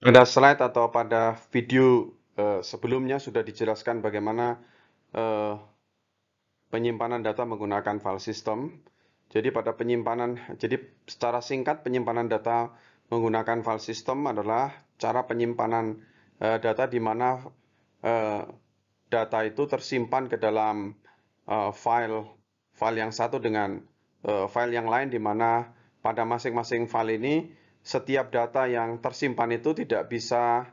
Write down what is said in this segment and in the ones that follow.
Pada slide atau pada video sebelumnya sudah dijelaskan bagaimana eh, penyimpanan data menggunakan file system. Jadi secara singkat penyimpanan data menggunakan file system adalah cara penyimpanan data di mana eh, data itu tersimpan ke dalam file yang satu dengan file yang lain, di mana pada masing-masing file ini setiap data yang tersimpan itu tidak bisa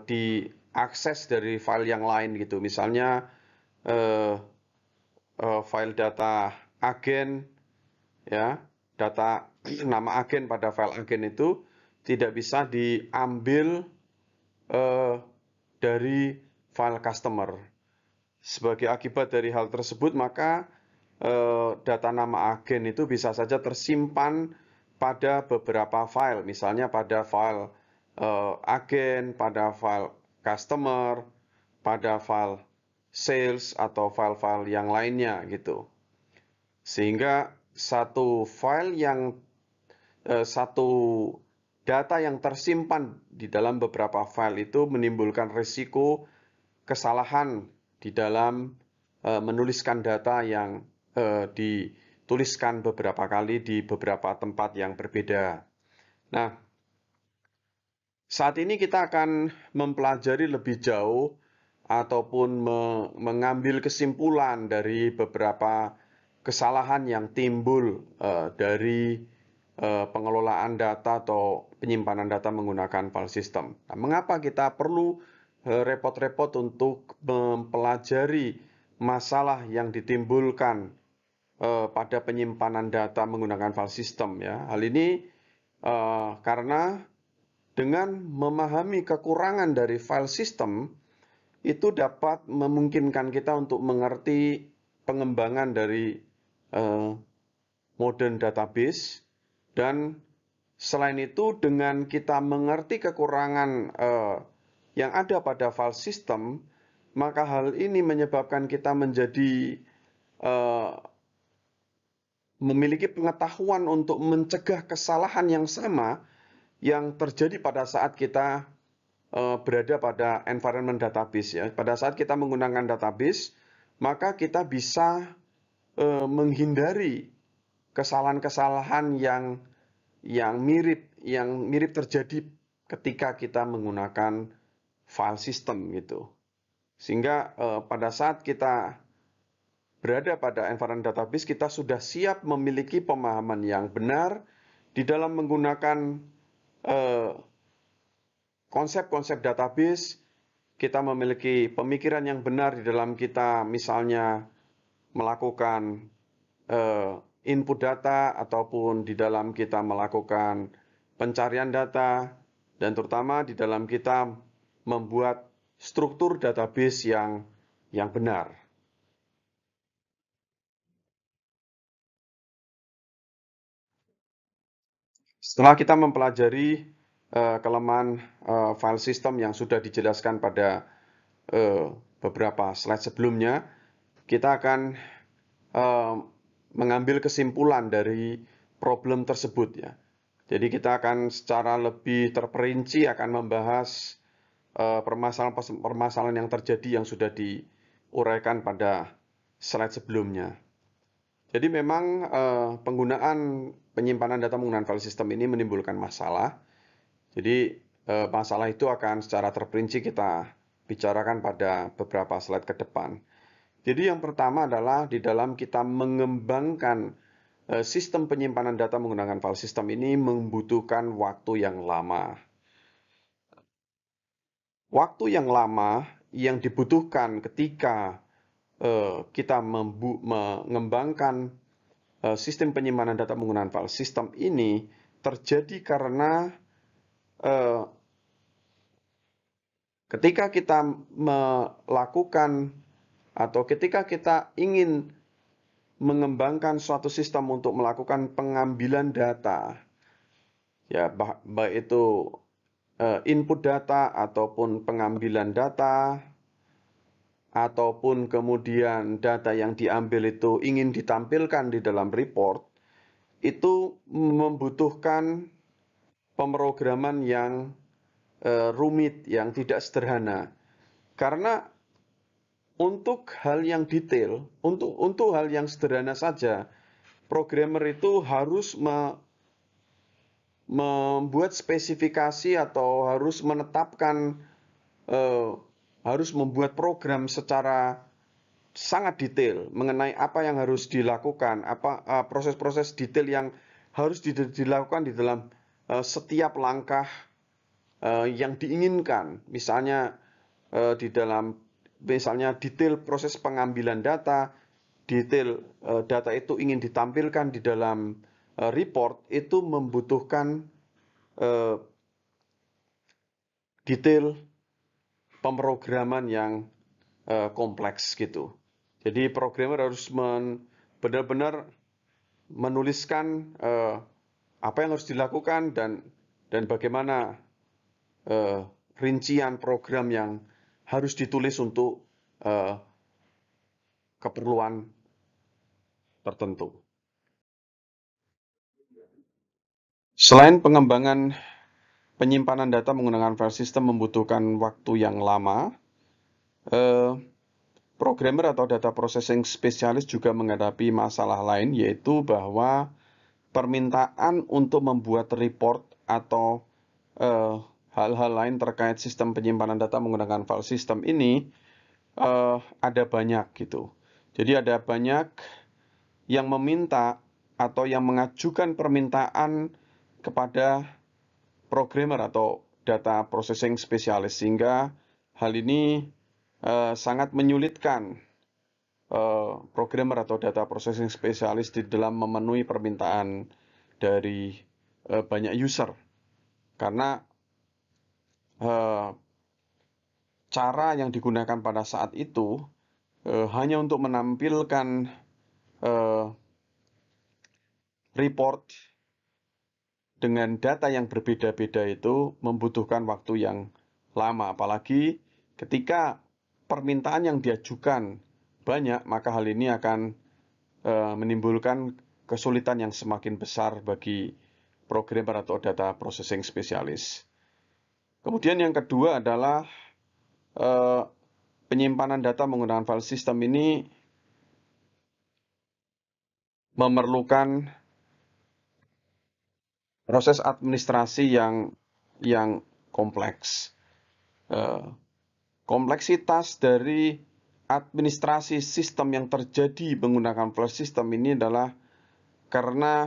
diakses dari file yang lain gitu. Misalnya eh, file data agen, ya, data nama agen pada file agen itu tidak bisa diambil eh, dari file customer. Sebagai akibat dari hal tersebut, maka data nama agen itu bisa saja tersimpan pada beberapa file, misalnya pada file agen, pada file customer, pada file sales, atau file-file yang lainnya gitu. Sehingga satu data yang tersimpan di dalam beberapa file itu menimbulkan risiko kesalahan di dalam menuliskan data yang dituliskan beberapa kali di beberapa tempat yang berbeda. Nah, saat ini kita akan mempelajari lebih jauh ataupun mengambil kesimpulan dari beberapa kesalahan yang timbul dari pengelolaan data atau penyimpanan data menggunakan file system. Nah, mengapa kita perlu repot-repot untuk mempelajari masalah yang ditimbulkan pada penyimpanan data menggunakan file system, ya? Hal ini karena dengan memahami kekurangan dari file system, itu dapat memungkinkan kita untuk mengerti pengembangan dari eh, modern database, dan selain itu dengan kita mengerti kekurangan yang ada pada file system, maka hal ini menyebabkan kita menjadi eh, memiliki pengetahuan untuk mencegah kesalahan yang sama yang terjadi pada saat kita berada pada environment database, ya. Pada saat kita menggunakan database, maka kita bisa menghindari kesalahan-kesalahan yang mirip terjadi ketika kita menggunakan file system gitu. Sehingga pada saat kita berada pada environment database, kita sudah siap memiliki pemahaman yang benar di dalam menggunakan eh, konsep-konsep database. Kita memiliki pemikiran yang benar di dalam kita misalnya melakukan input data, ataupun di dalam kita melakukan pencarian data, dan terutama di dalam kita membuat struktur database yang benar. Setelah kita mempelajari kelemahan file system yang sudah dijelaskan pada beberapa slide sebelumnya, kita akan mengambil kesimpulan dari problem tersebut, ya. Jadi kita akan secara lebih terperinci akan membahas permasalahan-permasalahan yang terjadi yang sudah diuraikan pada slide sebelumnya. Jadi memang penggunaan penyimpanan data menggunakan file system ini menimbulkan masalah. Jadi masalah itu akan secara terperinci kita bicarakan pada beberapa slide ke depan. Jadi yang pertama adalah di dalam kita mengembangkan sistem penyimpanan data menggunakan file system ini membutuhkan waktu yang lama. Waktu yang lama yang dibutuhkan ketika kita mengembangkan sistem penyimpanan data menggunakan file system ini terjadi karena ketika kita melakukan atau ketika kita ingin mengembangkan suatu sistem untuk melakukan pengambilan data, ya, baik itu input data ataupun pengambilan data, ataupun kemudian data yang diambil itu ingin ditampilkan di dalam report, itu membutuhkan pemrograman yang rumit, yang tidak sederhana. Karena untuk hal yang detail, untuk hal yang sederhana saja, programmer itu harus membuat spesifikasi atau harus menetapkan, harus membuat program secara sangat detail mengenai apa yang harus dilakukan, proses-proses detail yang harus dilakukan di dalam setiap langkah yang diinginkan. Misalnya di dalam detail proses pengambilan data, detail data itu ingin ditampilkan di dalam report, itu membutuhkan detail pemrograman yang kompleks gitu. Jadi programmer harus benar-benar menuliskan apa yang harus dilakukan dan bagaimana rincian program yang harus ditulis untuk keperluan tertentu. Selain pengembangan penyimpanan data menggunakan file system membutuhkan waktu yang lama, programmer atau data processing spesialis juga menghadapi masalah lain, yaitu bahwa permintaan untuk membuat report atau hal-hal lain terkait sistem penyimpanan data menggunakan file system ini ada banyak gitu. Jadi ada banyak yang meminta atau yang mengajukan permintaan kepada programmer atau data processing spesialis, sehingga hal ini sangat menyulitkan programmer atau data processing spesialis di dalam memenuhi permintaan dari banyak user. Karena cara yang digunakan pada saat itu hanya untuk menampilkan report dengan data yang berbeda-beda itu membutuhkan waktu yang lama. Apalagi ketika permintaan yang diajukan banyak, maka hal ini akan menimbulkan kesulitan yang semakin besar bagi programmer atau data processing spesialis. Kemudian yang kedua adalah penyimpanan data menggunakan file system ini memerlukan proses administrasi yang kompleks. Kompleksitas dari administrasi sistem yang terjadi menggunakan file system ini adalah karena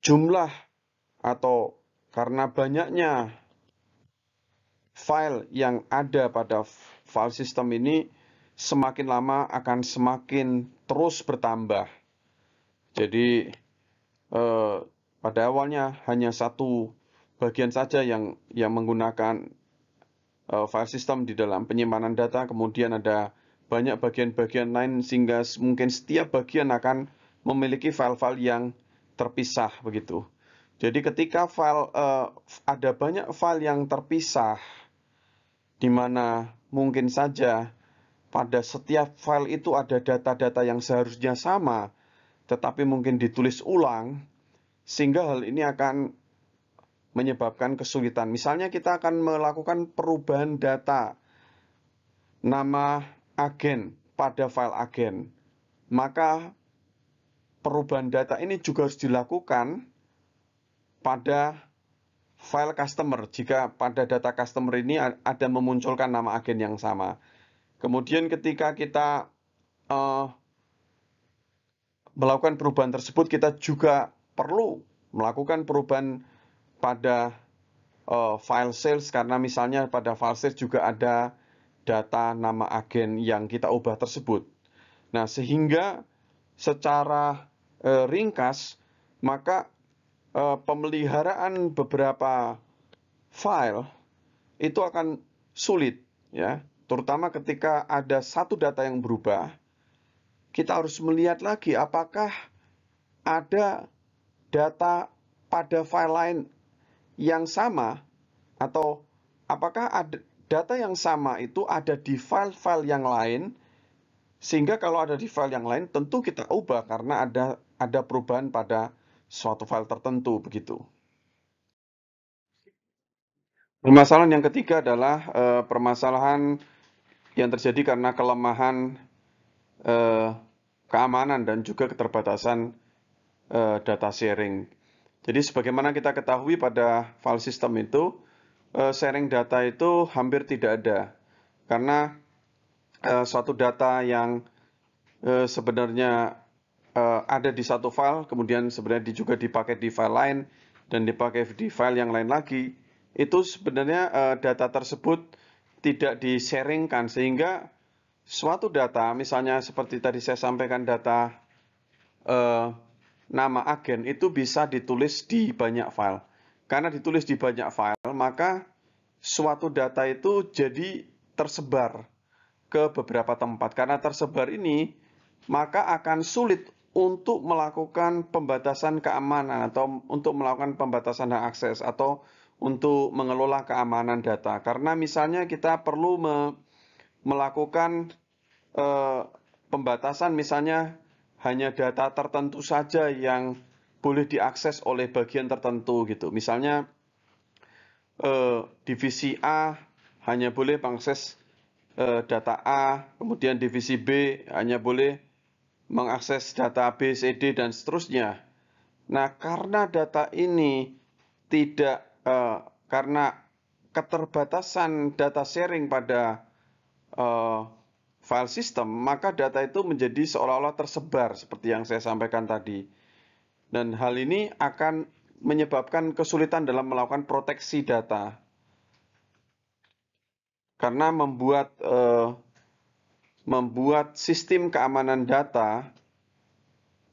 jumlah atau karena banyaknya file yang ada pada file system ini semakin lama akan semakin terus bertambah. Jadi pada awalnya hanya satu bagian saja yang menggunakan file system di dalam penyimpanan data, kemudian ada banyak bagian-bagian lain sehingga mungkin setiap bagian akan memiliki file-file yang terpisah begitu. Jadi ketika ada banyak file yang terpisah, di mana mungkin saja pada setiap file itu ada data-data yang seharusnya sama, tetapi mungkin ditulis ulang, sehingga hal ini akan menyebabkan kesulitan. Misalnya kita akan melakukan perubahan data nama agen pada file agen, maka perubahan data ini juga harus dilakukan pada file customer jika pada data customer ini ada memunculkan nama agen yang sama. Kemudian ketika kita melakukan perubahan tersebut, kita juga perlu melakukan perubahan pada file sales, karena misalnya pada file sales juga ada data nama agen yang kita ubah tersebut. Nah, sehingga secara ringkas, maka pemeliharaan beberapa file itu akan sulit, ya. Terutama ketika ada satu data yang berubah, kita harus melihat lagi apakah ada data pada file lain yang sama, atau apakah ada data yang sama itu ada di file-file yang lain, sehingga kalau ada di file yang lain tentu kita ubah karena ada perubahan pada suatu file tertentu begitu. Permasalahan yang ketiga adalah permasalahan yang terjadi karena kelemahan keamanan dan juga keterbatasan data sharing. Jadi sebagaimana kita ketahui pada file system itu, sharing data itu hampir tidak ada. Karena suatu data yang sebenarnya ada di satu file, kemudian sebenarnya juga dipakai di file lain, dan dipakai di file yang lain lagi, itu sebenarnya data tersebut tidak di-sharingkan, sehingga suatu data, misalnya seperti tadi saya sampaikan data nama agen itu bisa ditulis di banyak file. Karena ditulis di banyak file, maka suatu data itu jadi tersebar ke beberapa tempat. Karena tersebar ini, maka akan sulit untuk melakukan pembatasan keamanan atau untuk melakukan pembatasan hak akses atau untuk mengelola keamanan data. Karena misalnya kita perlu melakukan pembatasan, misalnya hanya data tertentu saja yang boleh diakses oleh bagian tertentu gitu. Misalnya divisi A hanya boleh mengakses data A, kemudian divisi B hanya boleh mengakses data B, C, D, dan seterusnya. Nah, karena data ini tidak, karena keterbatasan data sharing pada file system, maka data itu menjadi seolah-olah tersebar seperti yang saya sampaikan tadi. Dan hal ini akan menyebabkan kesulitan dalam melakukan proteksi data. Karena membuat sistem keamanan data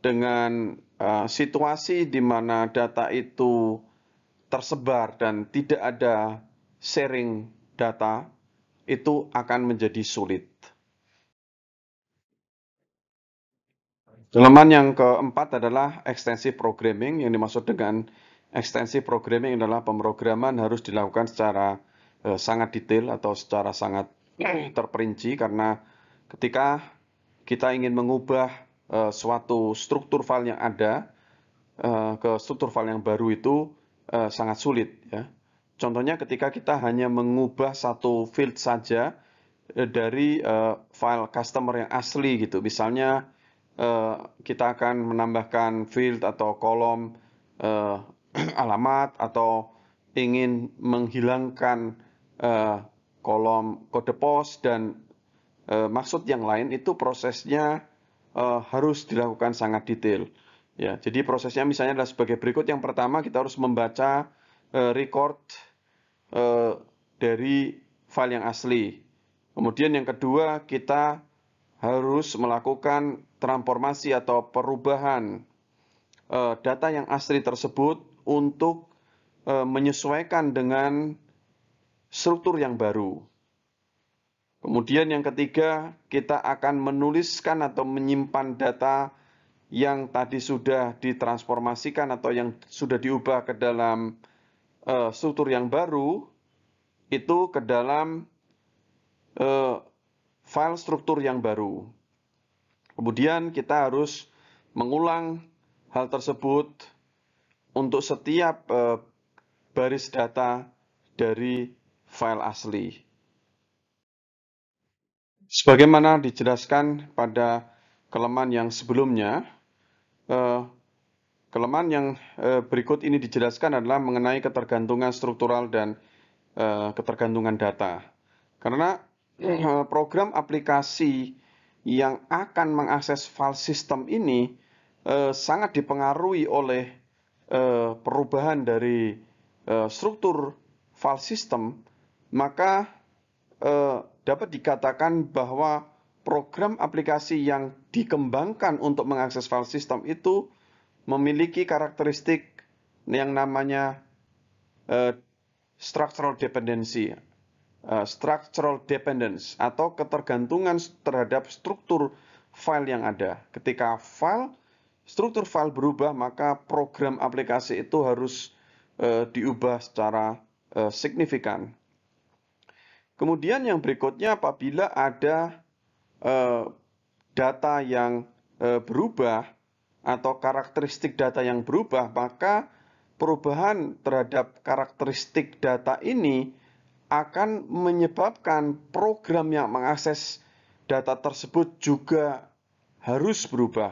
dengan situasi di mana data itu tersebar dan tidak ada sharing data, itu akan menjadi sulit. Kelemahan yang keempat adalah extensive programming. Yang dimaksud dengan extensive programming adalah pemrograman harus dilakukan secara sangat detail atau secara sangat terperinci, karena ketika kita ingin mengubah suatu struktur file yang ada ke struktur file yang baru itu sangat sulit, ya. Contohnya ketika kita hanya mengubah satu field saja dari file customer yang asli gitu. Misalnya kita akan menambahkan field atau kolom alamat, atau ingin menghilangkan kolom kode pos dan maksud yang lain, itu prosesnya harus dilakukan sangat detail. Ya, jadi prosesnya misalnya adalah sebagai berikut. Yang pertama, kita harus membaca record dari file yang asli. Kemudian yang kedua, kita harus melakukan transformasi atau perubahan data yang asli tersebut untuk menyesuaikan dengan struktur yang baru. Kemudian yang ketiga, kita akan menuliskan atau menyimpan data yang tadi sudah ditransformasikan atau yang sudah diubah ke dalam struktur yang baru, itu ke dalam file struktur yang baru. Kemudian kita harus mengulang hal tersebut untuk setiap baris data dari file asli. Sebagaimana dijelaskan pada kelemahan yang sebelumnya, kelemahan yang berikut ini dijelaskan adalah mengenai ketergantungan struktural dan ketergantungan data. Karena program aplikasi yang akan mengakses file system ini sangat dipengaruhi oleh perubahan dari struktur file system, maka dapat dikatakan bahwa program aplikasi yang dikembangkan untuk mengakses file system itu memiliki karakteristik yang namanya structural dependency, structural dependence, atau ketergantungan terhadap struktur file yang ada. Ketika struktur file berubah, maka program aplikasi itu harus diubah secara signifikan. Kemudian yang berikutnya, apabila ada data yang berubah, atau karakteristik data yang berubah, maka perubahan terhadap karakteristik data ini akan menyebabkan program yang mengakses data tersebut juga harus berubah.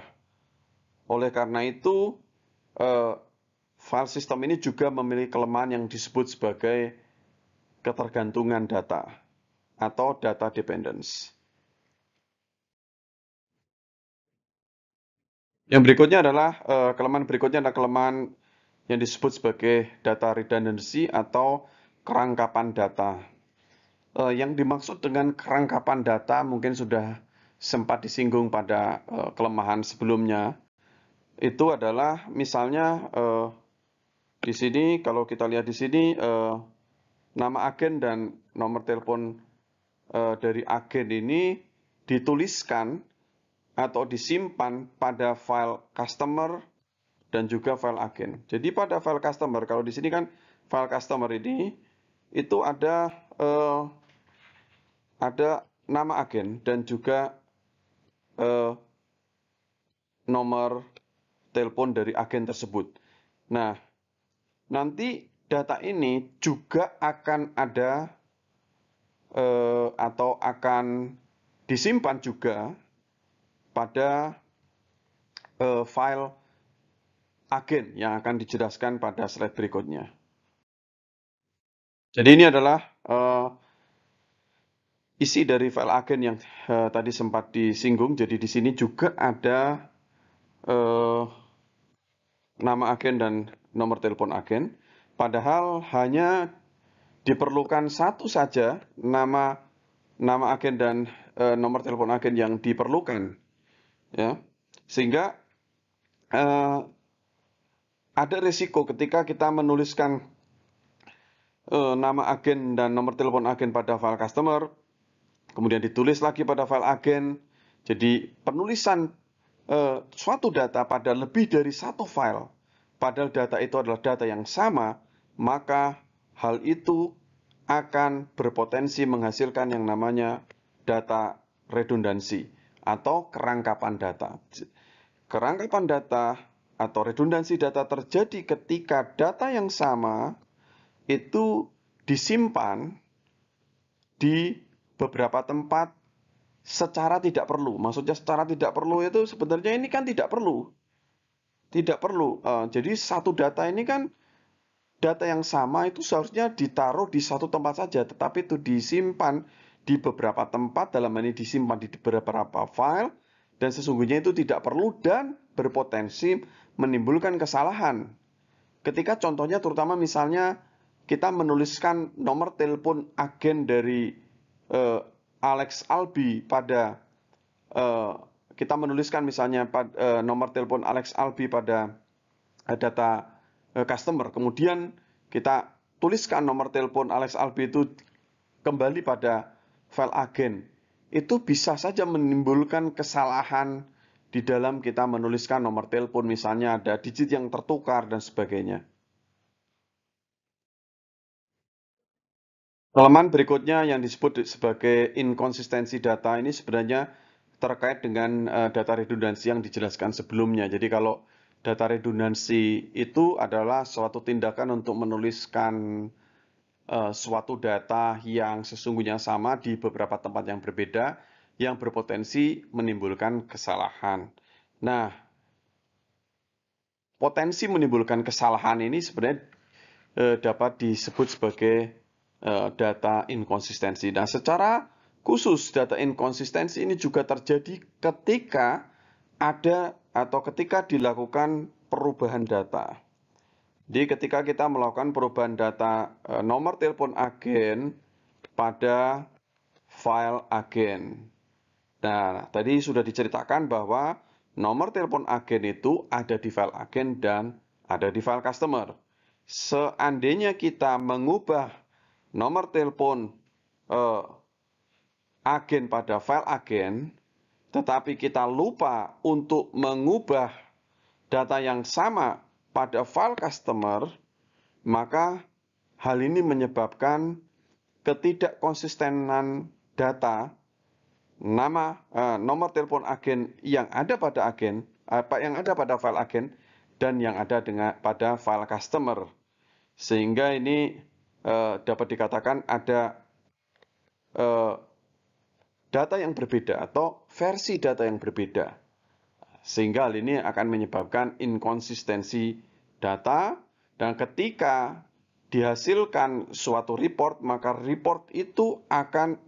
Oleh karena itu, file system ini juga memiliki kelemahan yang disebut sebagai ketergantungan data atau data dependence. Yang berikutnya adalah kelemahan yang disebut sebagai data redundancy atau kerangkapan data. Yang dimaksud dengan kerangkapan data mungkin sudah sempat disinggung pada kelemahan sebelumnya. Itu adalah misalnya di sini kalau kita lihat di sini nama agen dan nomor telepon dari agen ini dituliskan atau disimpan pada file customer dan juga file agen. Jadi pada file customer, kalau di sini kan file customer ini itu ada nama agen dan juga nomor telepon dari agen tersebut. Nah, nanti data ini juga akan ada atau akan disimpan juga pada file agen yang akan dijelaskan pada slide berikutnya. Jadi ini adalah isi dari file agen yang tadi sempat disinggung. Jadi di sini juga ada nama agen dan nomor telepon agen. Padahal hanya diperlukan satu saja nama agen dan nomor telepon agen yang diperlukan, ya. Sehingga ada risiko ketika kita menuliskan nama agen dan nomor telepon agen pada file customer, kemudian ditulis lagi pada file agen. Jadi penulisan suatu data pada lebih dari satu file, padahal data itu adalah data yang sama, maka hal itu akan berpotensi menghasilkan yang namanya data redundansi atau kerangkapan data. Kerangkapan data atau redundansi data terjadi ketika data yang sama itu disimpan di beberapa tempat secara tidak perlu. Maksudnya secara tidak perlu itu sebenarnya ini kan tidak perlu. Tidak perlu. Jadi satu data ini kan data yang sama itu seharusnya ditaruh di satu tempat saja, tetapi itu disimpan di beberapa tempat, dalam hal ini disimpan di beberapa file, dan sesungguhnya itu tidak perlu dan berpotensi menimbulkan kesalahan. Ketika contohnya terutama misalnya kita menuliskan nomor telepon agen dari Alex Albi pada kita menuliskan misalnya nomor telepon Alex Albi pada data customer, kemudian kita tuliskan nomor telepon Alex Albi itu kembali pada file agen, itu bisa saja menimbulkan kesalahan di dalam kita menuliskan nomor telepon, misalnya ada digit yang tertukar dan sebagainya. Kelemahan berikutnya yang disebut sebagai inkonsistensi data ini sebenarnya terkait dengan data redundansi yang dijelaskan sebelumnya. Jadi kalau data redundansi itu adalah suatu tindakan untuk menuliskan suatu data yang sesungguhnya sama di beberapa tempat yang berbeda yang berpotensi menimbulkan kesalahan. Nah, potensi menimbulkan kesalahan ini sebenarnya dapat disebut sebagai data inkonsistensi. Nah, secara khusus data inkonsistensi ini juga terjadi ketika ada atau ketika dilakukan perubahan data. Jadi ketika kita melakukan perubahan data nomor telepon agen pada file agen. Nah, tadi sudah diceritakan bahwa nomor telepon agen itu ada di file agen dan ada di file customer. Seandainya kita mengubah nomor telepon agen pada file agen, tetapi kita lupa untuk mengubah data yang sama pada file customer, maka hal ini menyebabkan ketidakkonsistenan data nomor telepon agen yang ada pada agen apa yang ada pada file agen dan yang ada pada file customer. Sehingga ini dapat dikatakan ada data yang berbeda atau versi data yang berbeda. Sehingga hal ini akan menyebabkan inkonsistensi data, dan ketika dihasilkan suatu report, maka report itu akan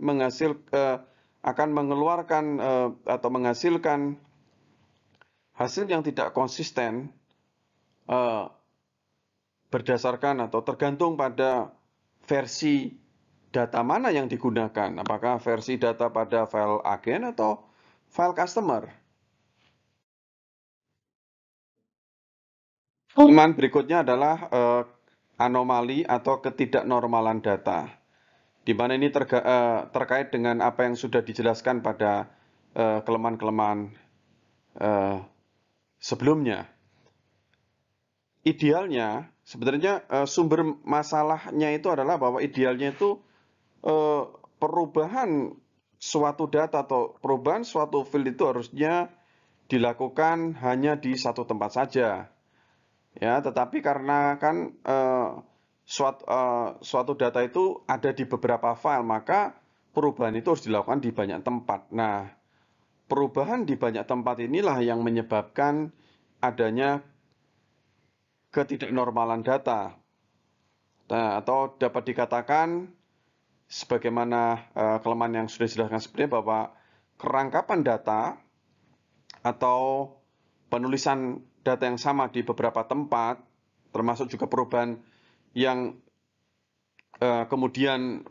mengeluarkan atau menghasilkan hasil yang tidak konsisten berdasarkan atau tergantung pada versi data mana yang digunakan. Apakah versi data pada file agen atau file customer. Kelemahan berikutnya adalah anomali atau ketidaknormalan data, di mana ini terkait dengan apa yang sudah dijelaskan pada kelemahan-kelemahan sebelumnya. Idealnya, sebenarnya sumber masalahnya itu adalah bahwa idealnya itu perubahan suatu data atau perubahan suatu field itu harusnya dilakukan hanya di satu tempat saja. Ya, tetapi karena kan suatu data itu ada di beberapa file, maka perubahan itu harus dilakukan di banyak tempat. Nah, perubahan di banyak tempat inilah yang menyebabkan adanya ketidaknormalan data. Nah, atau dapat dikatakan sebagaimana kelemahan yang sudah dijelaskan sebelumnya, bahwa kerangkapan data atau penulisan data yang sama di beberapa tempat, termasuk juga perubahan yang kemudian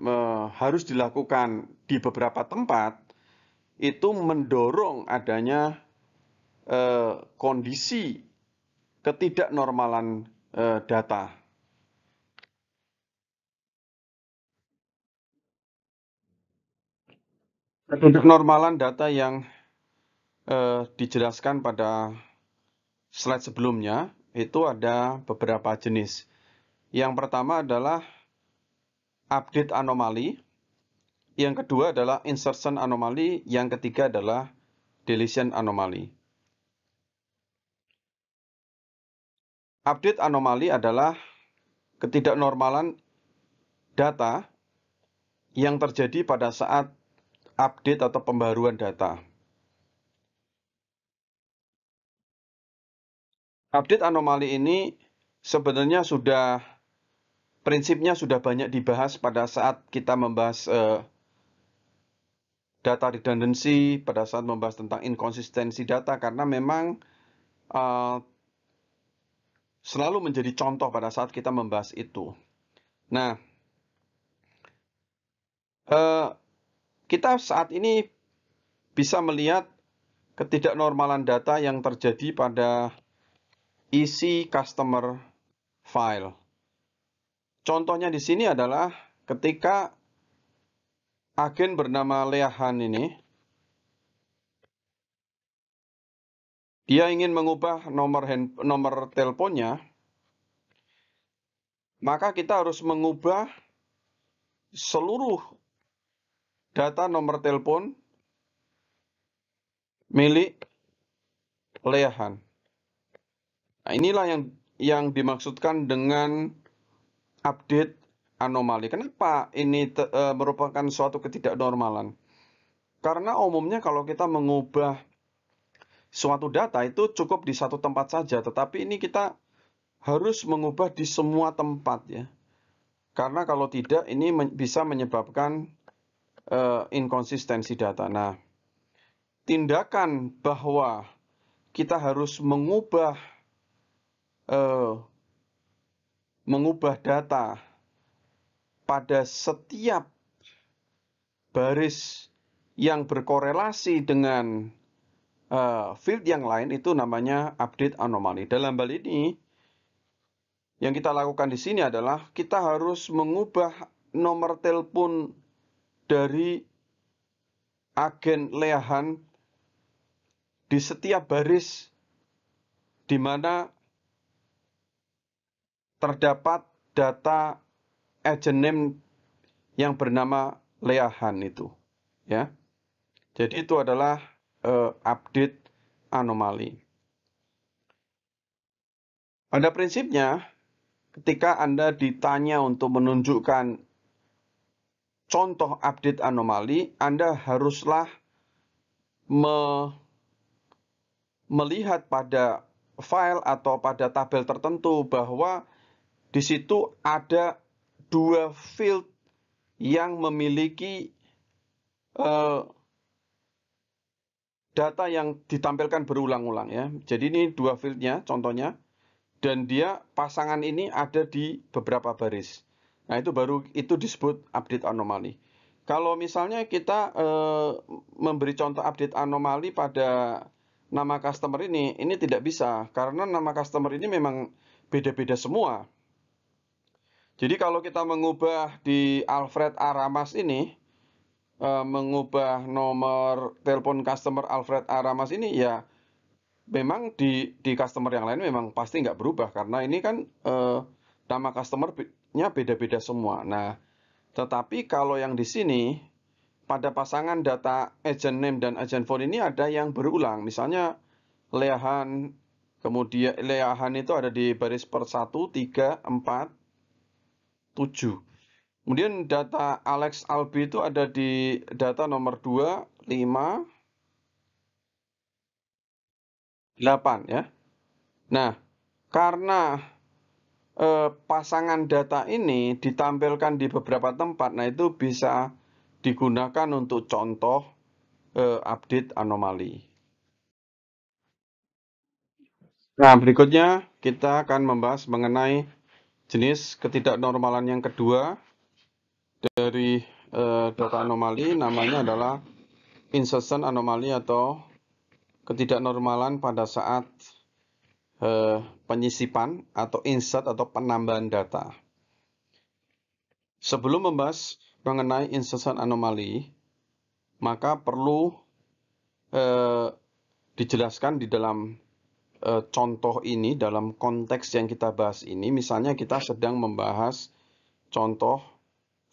harus dilakukan di beberapa tempat, itu mendorong adanya kondisi ketidaknormalan data. Ketidaknormalan data yang dijelaskan pada slide sebelumnya itu ada beberapa jenis. Yang pertama adalah update anomali, yang kedua adalah insertion anomali, yang ketiga adalah deletion anomali. Update anomali adalah ketidaknormalan data yang terjadi pada saat update atau pembaruan data. Update anomali ini sebenarnya prinsipnya sudah banyak dibahas pada saat kita membahas data redundancy, pada saat membahas tentang inkonsistensi data, karena memang selalu menjadi contoh pada saat kita membahas itu. Nah, kita saat ini bisa melihat ketidaknormalan data yang terjadi pada isi customer file. Contohnya di sini adalah ketika agen bernama Leahan ini, dia ingin mengubah nomor teleponnya, maka kita harus mengubah seluruh data nomor telepon milik Leahan. Nah, inilah yang dimaksudkan dengan update anomali. Kenapa ini merupakan suatu ketidaknormalan? Karena umumnya kalau kita mengubah suatu data itu cukup di satu tempat saja, tetapi ini kita harus mengubah di semua tempat ya. Karena kalau tidak ini bisa menyebabkan inkonsistensi data. Nah, tindakan bahwa kita harus mengubah data pada setiap baris yang berkorelasi dengan field yang lain, itu namanya update anomali. Dalam hal ini, yang kita lakukan di sini adalah kita harus mengubah nomor telepon dari agen Leahan di setiap baris di mana terdapat data agent name yang bernama Leahan itu, ya. Jadi itu adalah update anomali. Pada prinsipnya, ketika Anda ditanya untuk menunjukkan contoh update anomali, Anda haruslah melihat pada file atau pada tabel tertentu bahwa di situ ada dua field yang memiliki data yang ditampilkan berulang-ulang ya. Jadi ini dua fieldnya contohnya, dan dia pasangan ini ada di beberapa baris. Nah itu disebut update anomali. Kalau misalnya kita memberi contoh update anomali pada nama customer ini tidak bisa karena nama customer ini memang beda-beda semua. Jadi kalau kita mengubah di Alfred Aramas ini, mengubah nomor telepon customer Alfred Aramas ini ya memang di customer yang lain memang pasti nggak berubah karena ini kan nama customer-nya beda-beda semua. Nah, tetapi kalau yang di sini pada pasangan data agent name dan agent phone ini ada yang berulang. Misalnya Leahan, kemudian Leahan itu ada di baris per 1, 3, 4, 7. Kemudian data Alex Albi itu ada di data nomor 2, 5, 8 ya. Nah, karena pasangan data ini ditampilkan di beberapa tempat, nah itu bisa digunakan untuk contoh update anomali. Nah, berikutnya kita akan membahas mengenai jenis ketidaknormalan yang kedua dari data anomali, namanya adalah insertion anomali atau ketidaknormalan pada saat penyisipan atau insert atau penambahan data. Sebelum membahas mengenai insertion anomali, maka perlu dijelaskan di dalam contoh ini, dalam konteks yang kita bahas ini. Misalnya kita sedang membahas contoh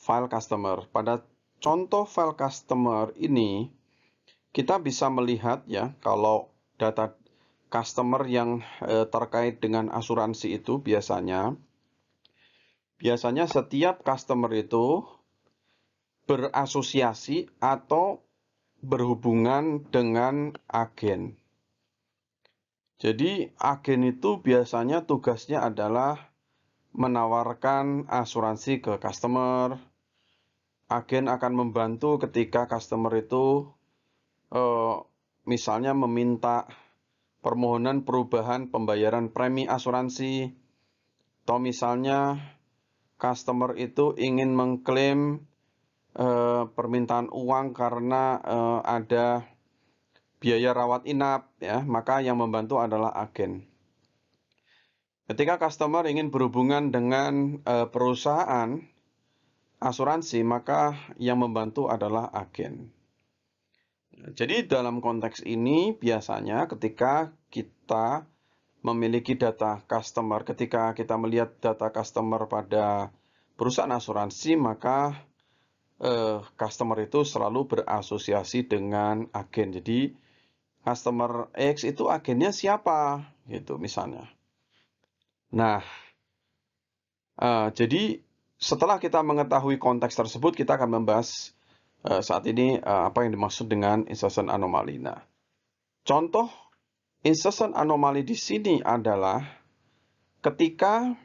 file customer. Pada contoh file customer ini, kita bisa melihat ya, kalau data customer yang terkait dengan asuransi itu biasanya setiap customer itu berasosiasi atau berhubungan dengan agen. Jadi agen itu biasanya tugasnya adalah menawarkan asuransi ke customer. Agen akan membantu ketika customer itu misalnya meminta permohonan perubahan pembayaran premi asuransi, atau misalnya customer itu ingin mengklaim permintaan uang karena ada biaya rawat inap, ya, maka yang membantu adalah agen. Ketika customer ingin berhubungan dengan perusahaan asuransi, maka yang membantu adalah agen. Jadi dalam konteks ini biasanya ketika kita memiliki data customer, ketika kita melihat data customer pada perusahaan asuransi, maka customer itu selalu berasosiasi dengan agen. Jadi customer X itu agennya siapa, gitu misalnya. Nah, jadi setelah kita mengetahui konteks tersebut, kita akan membahas saat ini apa yang dimaksud dengan insertion anomali. Nah, contoh insertion anomali di sini adalah ketika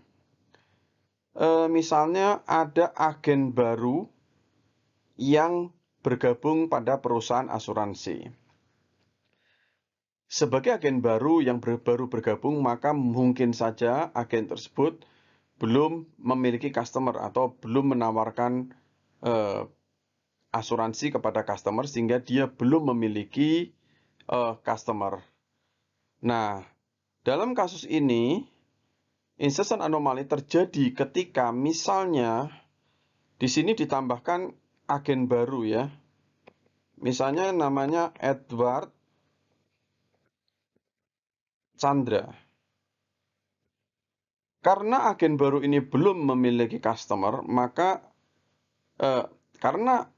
misalnya ada agen baru yang bergabung pada perusahaan asuransi. Sebagai agen baru yang baru bergabung, maka mungkin saja agen tersebut belum memiliki customer atau belum menawarkan asuransi kepada customer sehingga dia belum memiliki customer. Nah, dalam kasus ini, insertion anomali terjadi ketika misalnya di sini ditambahkan agen baru ya. Misalnya namanya Edward Chandra. Karena agen baru ini belum memiliki customer, maka karena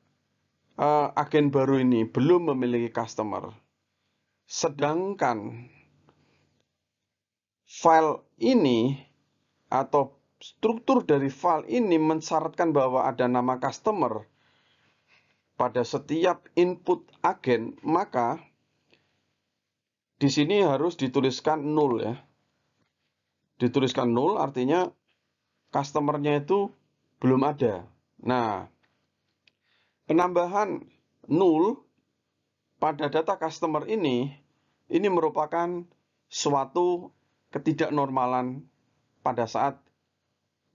agen baru ini belum memiliki customer, sedangkan file ini atau struktur dari file ini mensyaratkan bahwa ada nama customer pada setiap input agen, maka di sini harus dituliskan null ya. Dituliskan null artinya customer-nya itu belum ada. Nah, penambahan null pada data customer ini merupakan suatu ketidaknormalan pada saat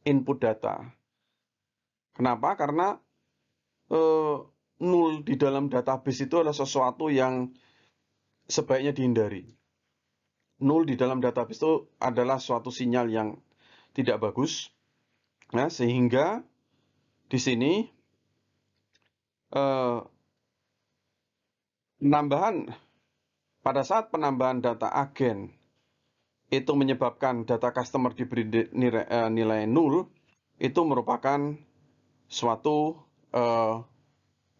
input data. Kenapa? Karena null di dalam database itu adalah sesuatu yang sebaiknya dihindari. Null di dalam database itu adalah suatu sinyal yang tidak bagus, ya, sehingga di sini pada saat penambahan data agen itu menyebabkan data customer diberi nilai null, itu merupakan suatu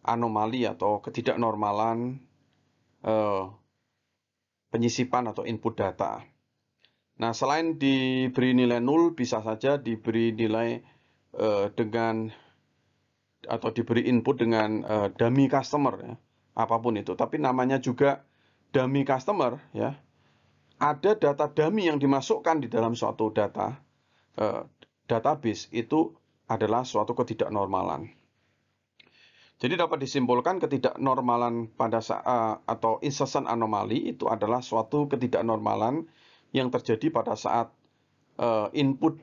anomali atau ketidaknormalan penyisipan atau input data. Nah, selain diberi nilai null, bisa saja diberi nilai dengan atau diberi input dengan dummy customer ya, apapun itu. Tapi namanya juga dummy customer ya. Ada data dummy yang dimasukkan di dalam suatu database itu adalah suatu ketidaknormalan. Jadi dapat disimpulkan ketidaknormalan pada saat atau insertion anomali itu adalah suatu ketidaknormalan yang terjadi pada saat input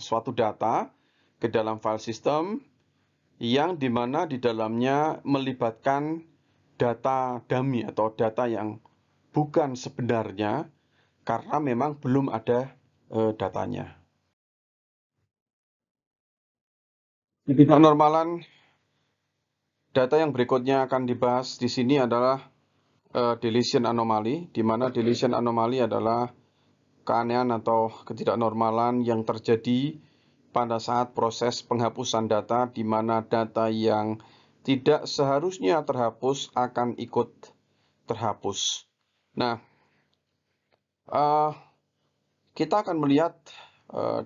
suatu data ke dalam file system yang dimana di dalamnya melibatkan data dummy atau data yang bukan sebenarnya karena memang belum ada datanya. Ketidaknormalan data yang berikutnya akan dibahas di sini adalah deletion anomaly, di mana deletion anomaly adalah keanehan atau ketidaknormalan yang terjadi pada saat proses penghapusan data, di mana data yang tidak seharusnya terhapus akan ikut terhapus. Nah, kita akan melihat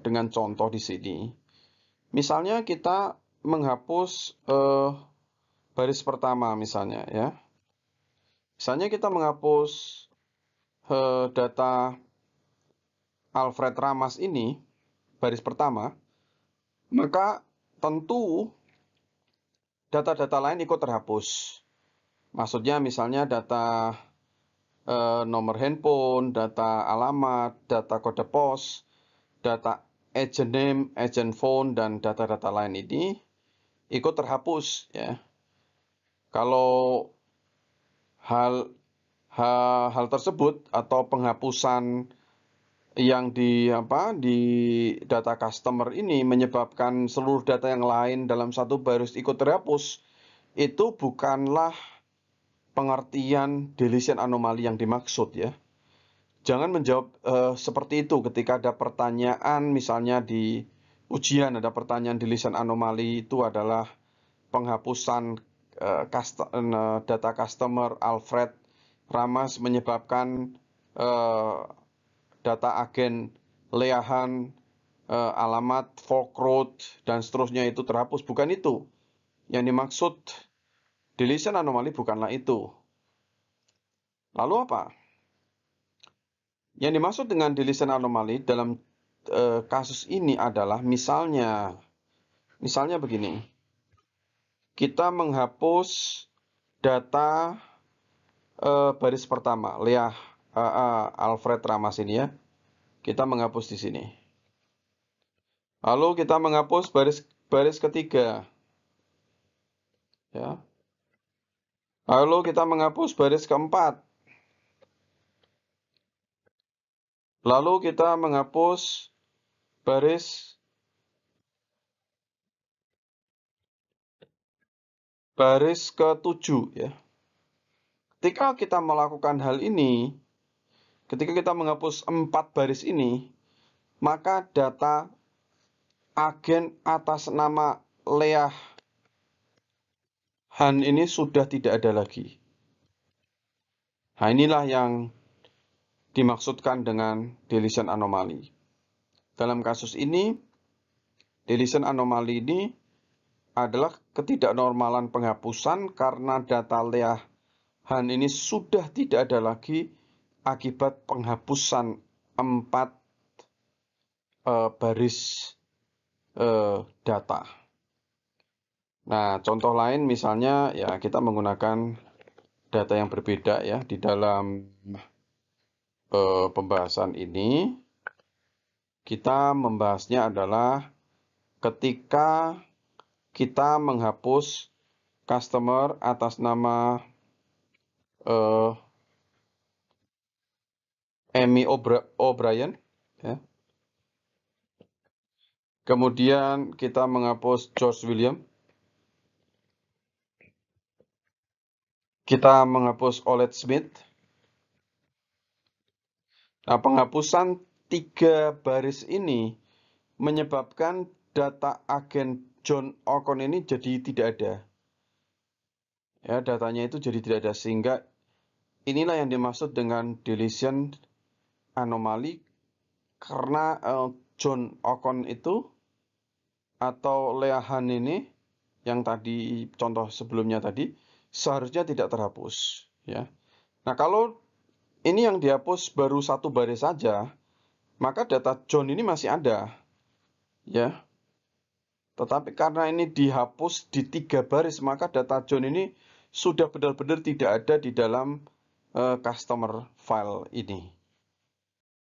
dengan contoh di sini. Misalnya kita menghapus baris pertama misalnya ya. Misalnya kita menghapus data Alfred Ramas ini, baris pertama, maka tentu data-data lain ikut terhapus. Maksudnya misalnya data nomor handphone, data alamat, data kode pos, data agent name, agent phone, dan data-data lain ini ikut terhapus ya. Kalau hal tersebut atau penghapusan yang di data customer ini menyebabkan seluruh data yang lain dalam satu baris ikut terhapus, itu bukanlah pengertian deletion anomali yang dimaksud ya. Jangan menjawab seperti itu ketika ada pertanyaan, misalnya di ujian ada pertanyaan deletion anomali itu adalah penghapusan data customer Alfred Ramas menyebabkan data agen Leahan, alamat Folk Road, dan seterusnya itu terhapus. Bukan itu. Yang dimaksud deletion anomali bukanlah itu. Lalu apa? Yang dimaksud dengan deletion anomali dalam kasus ini adalah misalnya begini. Kita menghapus data baris pertama, Leah Alfred Ramas ini ya. Kita menghapus di sini. Lalu kita menghapus baris ketiga. Ya. Lalu kita menghapus baris keempat. Lalu kita menghapus baris ke-7 ya. Ketika kita melakukan hal ini, ketika kita menghapus 4 baris ini, maka data agen atas nama Leah Han ini sudah tidak ada lagi. Nah, inilah yang dimaksudkan dengan deletion anomaly. Dalam kasus ini, deletion anomaly ini adalah ketidaknormalan penghapusan karena data leahan ini sudah tidak ada lagi akibat penghapusan 4 baris data. Nah, contoh lain misalnya ya kita menggunakan data yang berbeda ya di dalam pembahasan ini. Kita membahasnya adalah ketika kita menghapus customer atas nama Amy O'Brien, ya. Kemudian kita menghapus George William. Kita menghapus Olet Smith. Nah, penghapusan 3 baris ini menyebabkan data agen John Ocon ini jadi tidak ada. Ya, datanya itu jadi tidak ada, sehingga inilah yang dimaksud dengan deletion anomaly, karena John Ocon itu atau leahan ini yang tadi contoh sebelumnya tadi seharusnya tidak terhapus, ya. Nah, kalau ini yang dihapus baru 1 baris saja, maka data John ini masih ada, ya. Tetapi karena ini dihapus di 3 baris, maka data John ini sudah benar-benar tidak ada di dalam customer file ini.